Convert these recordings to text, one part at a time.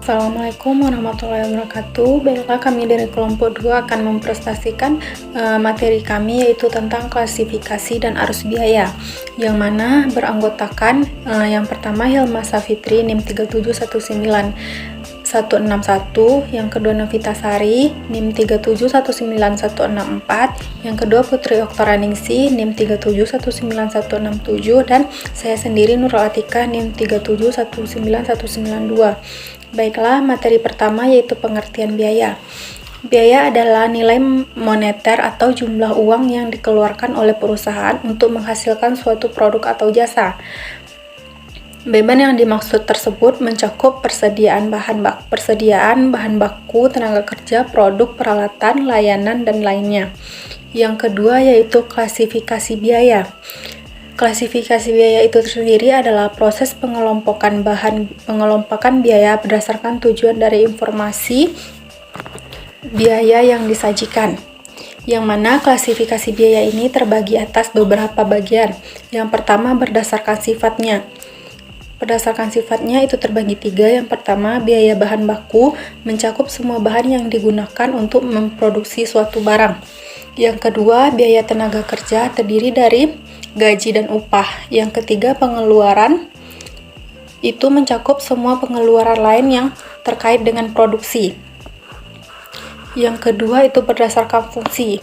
Assalamualaikum warahmatullahi wabarakatuh. Baiklah, kami dari kelompok 2 akan mempresentasikan materi kami, yaitu tentang klasifikasi dan arus biaya, yang mana beranggotakan yang pertama Hilma Safitri NIM 3719161, yang kedua Novita Sari NIM 3719164, yang kedua Putri Oktoraningsi NIM 3719167, dan saya sendiri Nurul Atika NIM 3719192. Baiklah, materi pertama yaitu pengertian biaya. Biaya adalah nilai moneter atau jumlah uang yang dikeluarkan oleh perusahaan untuk menghasilkan suatu produk atau jasa. Beban yang dimaksud tersebut mencakup persediaan bahan baku, tenaga kerja, produk, peralatan, layanan, dan lainnya. Yang kedua yaitu klasifikasi biaya. Klasifikasi biaya itu sendiri adalah proses pengelompokan biaya berdasarkan tujuan dari informasi biaya yang disajikan. Yang mana klasifikasi biaya ini terbagi atas beberapa bagian. Yang pertama berdasarkan sifatnya. Berdasarkan sifatnya itu terbagi 3. Yang pertama, biaya bahan baku mencakup semua bahan yang digunakan untuk memproduksi suatu barang. Yang kedua, biaya tenaga kerja terdiri dari gaji dan upah. Yang ketiga, pengeluaran itu mencakup semua pengeluaran lain yang terkait dengan produksi. Yang kedua itu berdasarkan fungsi.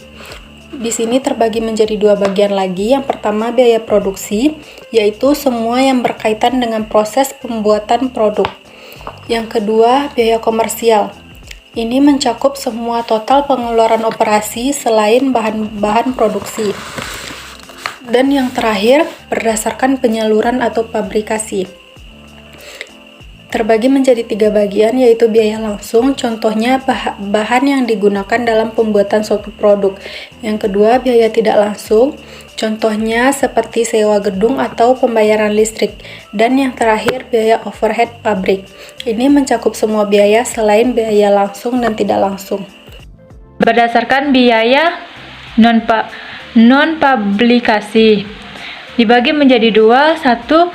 Di sini terbagi menjadi 2 bagian lagi. Yang pertama, biaya produksi, yaitu semua yang berkaitan dengan proses pembuatan produk. Yang kedua, biaya komersial. Ini mencakup semua total pengeluaran operasi selain bahan-bahan produksi. Dan yang terakhir, berdasarkan penyaluran atau pabrikasi. Terbagi menjadi 3 bagian, yaitu biaya langsung, contohnya bahan yang digunakan dalam pembuatan suatu produk. Yang kedua, biaya tidak langsung, contohnya seperti sewa gedung atau pembayaran listrik. Dan yang terakhir, biaya overhead pabrik. Ini mencakup semua biaya selain biaya langsung dan tidak langsung. Berdasarkan biaya non-publikasi dibagi menjadi 2, 1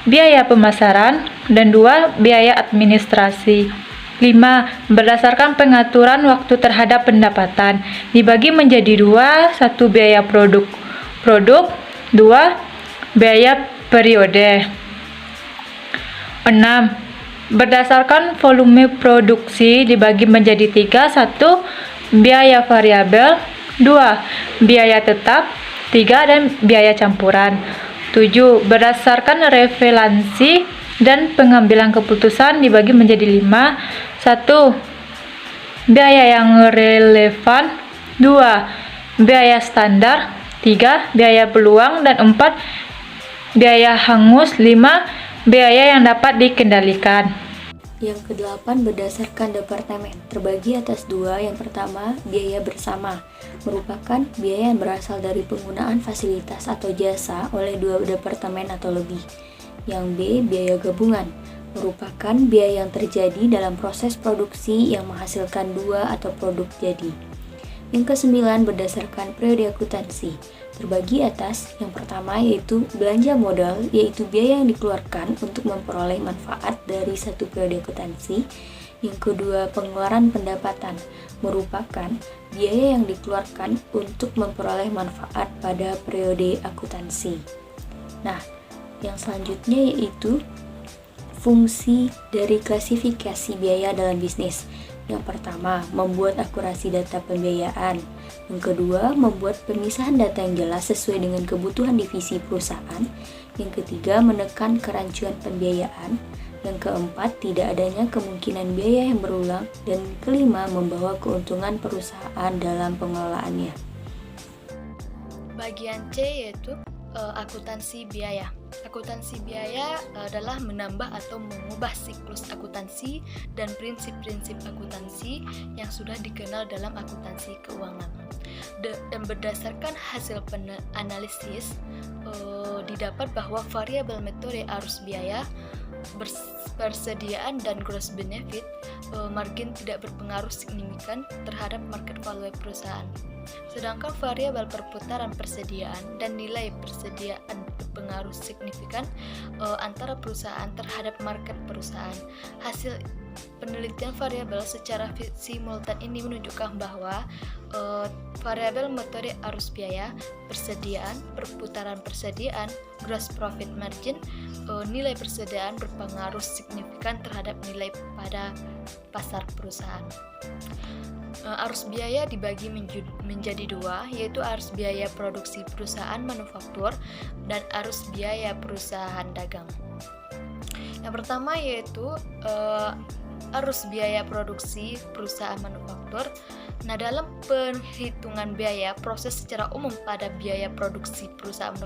biaya pemasaran dan 2 biaya administrasi. 5. Berdasarkan pengaturan waktu terhadap pendapatan dibagi menjadi 2, 1 biaya produk, 2 biaya periode. 6. Berdasarkan volume produksi dibagi menjadi 3, 1 biaya variabel, 2 biaya tetap, 3 dan biaya campuran. 7. Berdasarkan referensi dan pengambilan keputusan dibagi menjadi 5, 1 biaya yang relevan, 2 biaya standar, 3 biaya peluang, dan 4 biaya hangus, 5 biaya yang dapat dikendalikan. Yang ke-8 berdasarkan departemen, terbagi atas 2. Yang pertama, biaya bersama, merupakan biaya yang berasal dari penggunaan fasilitas atau jasa oleh 2 departemen atau lebih. Yang B, biaya gabungan, merupakan biaya yang terjadi dalam proses produksi yang menghasilkan 2 atau produk jadi. Yang ke-9 berdasarkan periode akuntansi, terbagi atas yang pertama yaitu belanja modal, yaitu biaya yang dikeluarkan untuk memperoleh manfaat dari satu periode akuntansi. Yang kedua, pengeluaran pendapatan, merupakan biaya yang dikeluarkan untuk memperoleh manfaat pada periode akuntansi. Nah, yang selanjutnya yaitu fungsi dari klasifikasi biaya dalam bisnis. Yang pertama, membuat akurasi data pembiayaan. Yang kedua, membuat pemisahan data yang jelas sesuai dengan kebutuhan divisi perusahaan. Yang ketiga, menekan kerancuan pembiayaan. Yang keempat, tidak adanya kemungkinan biaya yang berulang. Dan kelima, membawa keuntungan perusahaan dalam pengelolaannya. Bagian C yaitu akuntansi biaya. Akuntansi biaya adalah menambah atau mengubah siklus akuntansi dan prinsip-prinsip akuntansi yang sudah dikenal dalam akuntansi keuangan. Dan berdasarkan hasil analisis didapat bahwa variabel metode arus biaya, persediaan, dan gross benefit margin tidak berpengaruh signifikan terhadap market value perusahaan. Sedangkan variabel perputaran persediaan dan nilai persediaan berpengaruh signifikan antara perusahaan terhadap market perusahaan. Hasil penelitian variabel secara simultan ini menunjukkan bahwa variabel metode arus biaya, persediaan, perputaran persediaan, gross profit margin, nilai persediaan berpengaruh signifikan terhadap nilai pada pasar perusahaan. Arus biaya dibagi menjadi dua, yaitu arus biaya produksi perusahaan manufaktur dan arus biaya perusahaan dagang. Yang pertama yaitu arus biaya produksi perusahaan manufaktur. Nah, dalam perhitungan biaya proses secara umum pada biaya produksi perusahaan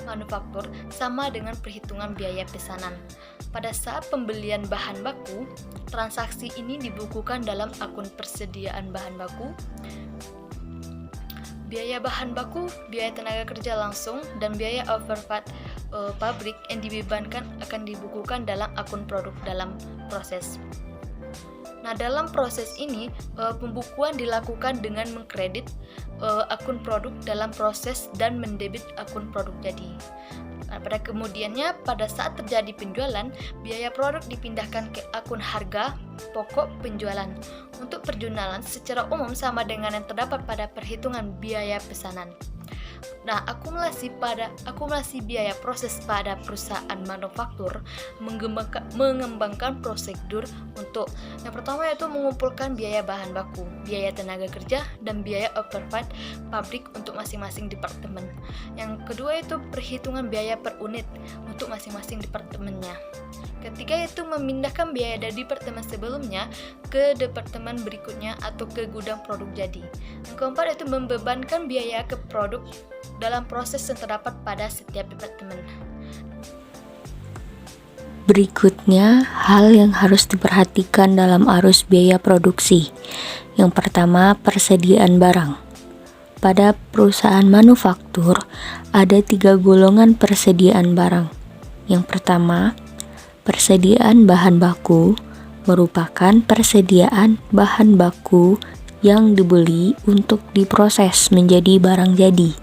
manufaktur sama dengan perhitungan biaya pesanan. Pada saat pembelian bahan baku, transaksi ini dibukukan dalam akun persediaan bahan baku. Biaya bahan baku, biaya tenaga kerja langsung, dan biaya overhead pabrik yang dibebankan akan dibukukan dalam akun produk dalam proses. Nah, dalam proses ini pembukuan dilakukan dengan mengkredit akun produk dalam proses dan mendebit akun produk jadi. Nah, pada kemudiannya, pada saat terjadi penjualan, biaya produk dipindahkan ke akun harga pokok penjualan. Untuk penjualan secara umum sama dengan yang terdapat pada perhitungan biaya pesanan. Nah, akumulasi biaya proses pada perusahaan manufaktur mengembangkan prosedur untuk yang pertama yaitu mengumpulkan biaya bahan baku, biaya tenaga kerja, dan biaya overhead pabrik untuk masing-masing departemen. Yang kedua itu perhitungan biaya per unit untuk masing-masing departemennya. Ketiga itu memindahkan biaya dari departemen sebelumnya ke departemen berikutnya atau ke gudang produk jadi. Yang keempat itu membebankan biaya ke produk dalam proses yang terdapat pada setiap departemen. Berikutnya, hal yang harus diperhatikan dalam arus biaya produksi. Yang pertama, persediaan barang. Pada perusahaan manufaktur, ada 3 golongan persediaan barang. Yang pertama, persediaan bahan baku merupakan persediaan bahan baku yang dibeli untuk diproses menjadi barang jadi.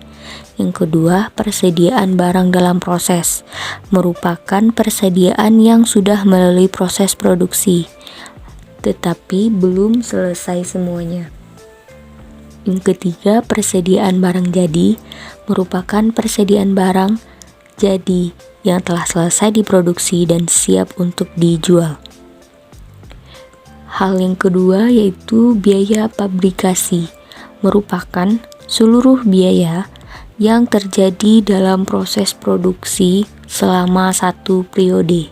Yang kedua, persediaan barang dalam proses merupakan persediaan yang sudah melalui proses produksi, tetapi belum selesai semuanya. Yang ketiga, persediaan barang jadi merupakan persediaan barang jadi yang telah selesai diproduksi dan siap untuk dijual. Hal yang kedua yaitu biaya pabrikasi, merupakan seluruh biaya yang terjadi dalam proses produksi selama satu periode.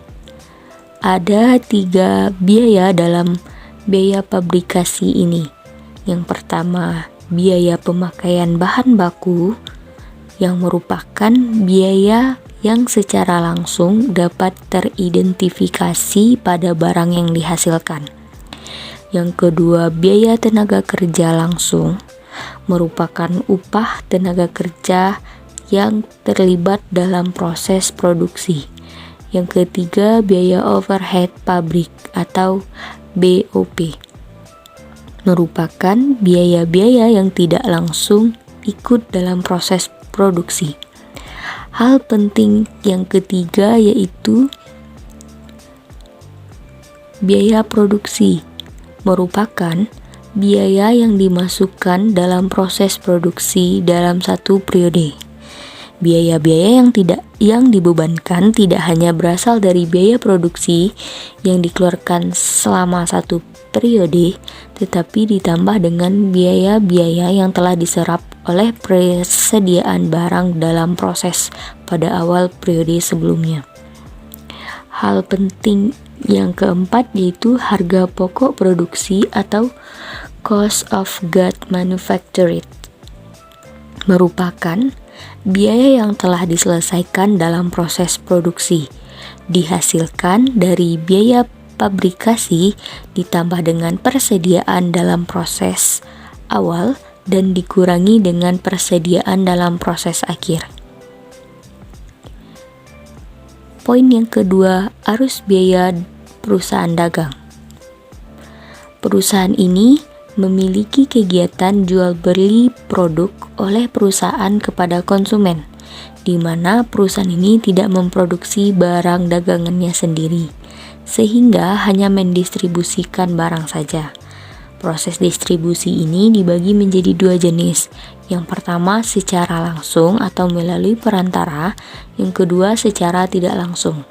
Ada 3 biaya dalam biaya pabrikasi ini. Yang pertama, biaya pemakaian bahan baku yang merupakan biaya yang secara langsung dapat teridentifikasi pada barang yang dihasilkan. Yang kedua, biaya tenaga kerja langsung merupakan upah tenaga kerja yang terlibat dalam proses produksi. Yang ketiga, biaya overhead pabrik atau BOP merupakan biaya-biaya yang tidak langsung ikut dalam proses produksi. Hal penting yang ketiga yaitu biaya produksi, merupakan biaya yang dimasukkan dalam proses produksi dalam satu periode. Biaya-biaya yang dibebankan tidak hanya berasal dari biaya produksi yang dikeluarkan selama satu periode, tetapi ditambah dengan biaya-biaya yang telah diserap oleh persediaan barang dalam proses pada awal periode sebelumnya. Hal penting yang keempat yaitu harga pokok produksi atau cost of goods manufactured, merupakan biaya yang telah diselesaikan dalam proses produksi, dihasilkan dari biaya pabrikasi ditambah dengan persediaan dalam proses awal dan dikurangi dengan persediaan dalam proses akhir. Poin yang kedua, arus biaya perusahaan dagang. Perusahaan ini memiliki kegiatan jual beli produk oleh perusahaan kepada konsumen, di mana perusahaan ini tidak memproduksi barang dagangannya sendiri, sehingga hanya mendistribusikan barang saja. Proses distribusi ini dibagi menjadi dua jenis. Yang pertama secara langsung atau melalui perantara, yang kedua secara tidak langsung.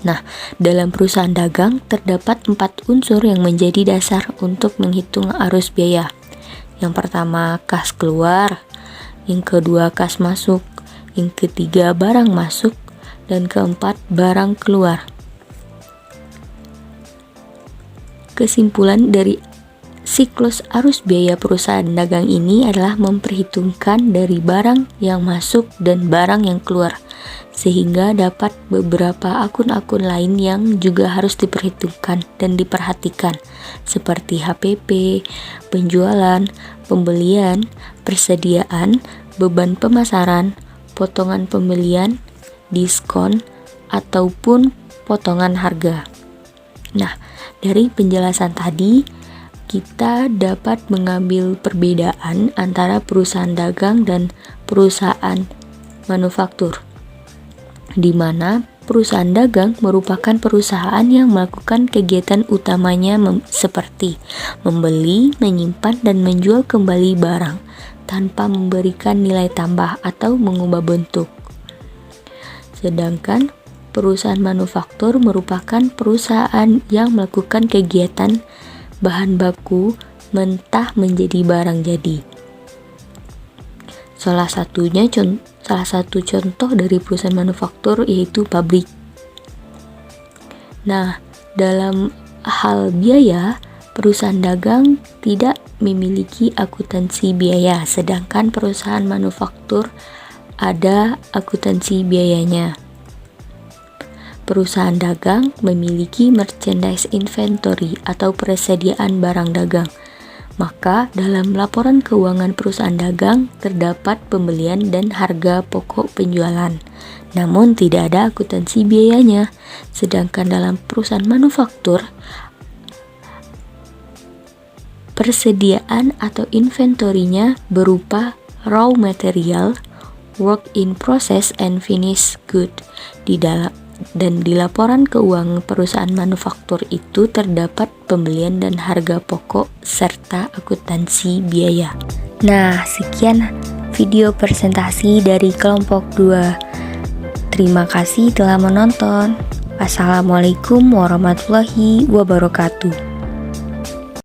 Nah, dalam perusahaan dagang terdapat 4 unsur yang menjadi dasar untuk menghitung arus biaya. Yang pertama kas keluar, yang kedua kas masuk, yang ketiga barang masuk, dan keempat barang keluar. Kesimpulan dari siklus arus biaya perusahaan dagang ini adalah memperhitungkan dari barang yang masuk dan barang yang keluar, sehingga dapat beberapa akun-akun lain yang juga harus diperhitungkan dan diperhatikan, seperti HPP, penjualan, pembelian, persediaan, beban pemasaran, potongan pembelian, diskon, ataupun potongan harga. Nah, dari penjelasan tadi, kita dapat mengambil perbedaan antara perusahaan dagang dan perusahaan manufaktur, di mana perusahaan dagang merupakan perusahaan yang melakukan kegiatan utamanya seperti membeli, menyimpan, dan menjual kembali barang tanpa memberikan nilai tambah atau mengubah bentuk. Sedangkan perusahaan manufaktur merupakan perusahaan yang melakukan kegiatan bahan baku mentah menjadi barang jadi. Salah satu contoh dari perusahaan manufaktur yaitu pabrik. Nah, dalam hal biaya, perusahaan dagang tidak memiliki akuntansi biaya, sedangkan perusahaan manufaktur ada akuntansi biayanya. Perusahaan dagang memiliki merchandise inventory atau persediaan barang dagang. Maka dalam laporan keuangan perusahaan dagang terdapat pembelian dan harga pokok penjualan. Namun tidak ada akuntansi biayanya. Sedangkan dalam perusahaan manufaktur, persediaan atau inventorinya berupa raw material, work in process, and finished good. Dan di laporan keuangan perusahaan manufaktur itu terdapat pembelian dan harga pokok serta akuntansi biaya. Nah, sekian video presentasi dari kelompok 2. Terima kasih telah menonton. Wassalamualaikum warahmatullahi wabarakatuh.